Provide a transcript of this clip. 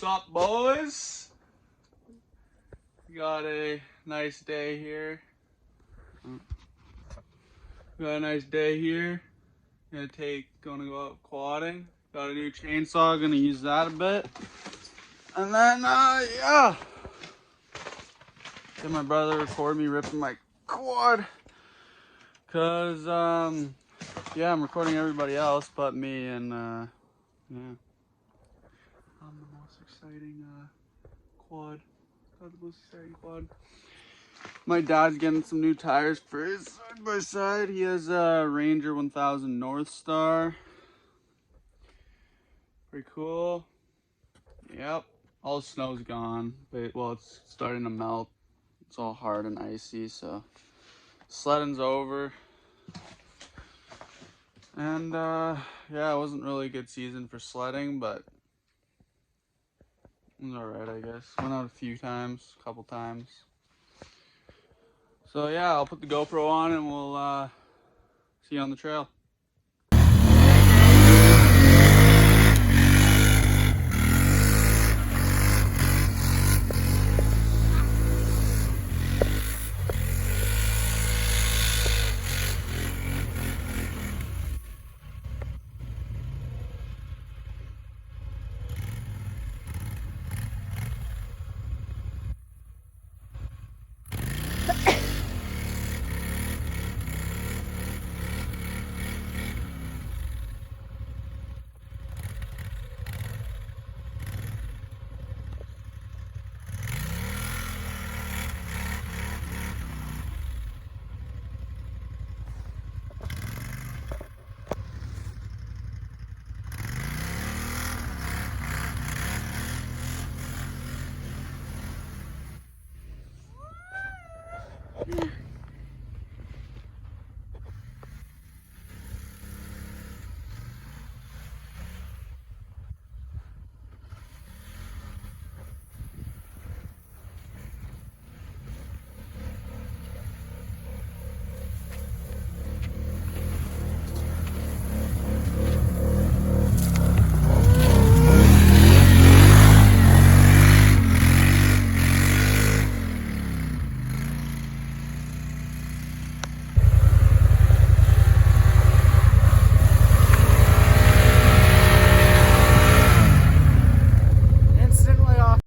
up, boys? We got a nice day here. Gonna go out quadding. Got a new chainsaw, gonna use that a bit. And then, yeah. Get my brother record me ripping my quad. Cause, yeah, I'm recording everybody else but me, and, yeah. I'm the most exciting, quad. Got the most exciting quad. My dad's getting some new tires for his side-by-side. He has a Ranger 1000 North Star. Pretty cool. Yep. All the snow's gone. But, well, it's starting to melt. It's all hard and icy, so sledding's over. And, yeah, it wasn't really a good season for sledding, but it was alright, I guess. Went out a couple times. So yeah, I'll put the GoPro on and we'll see you on the trail.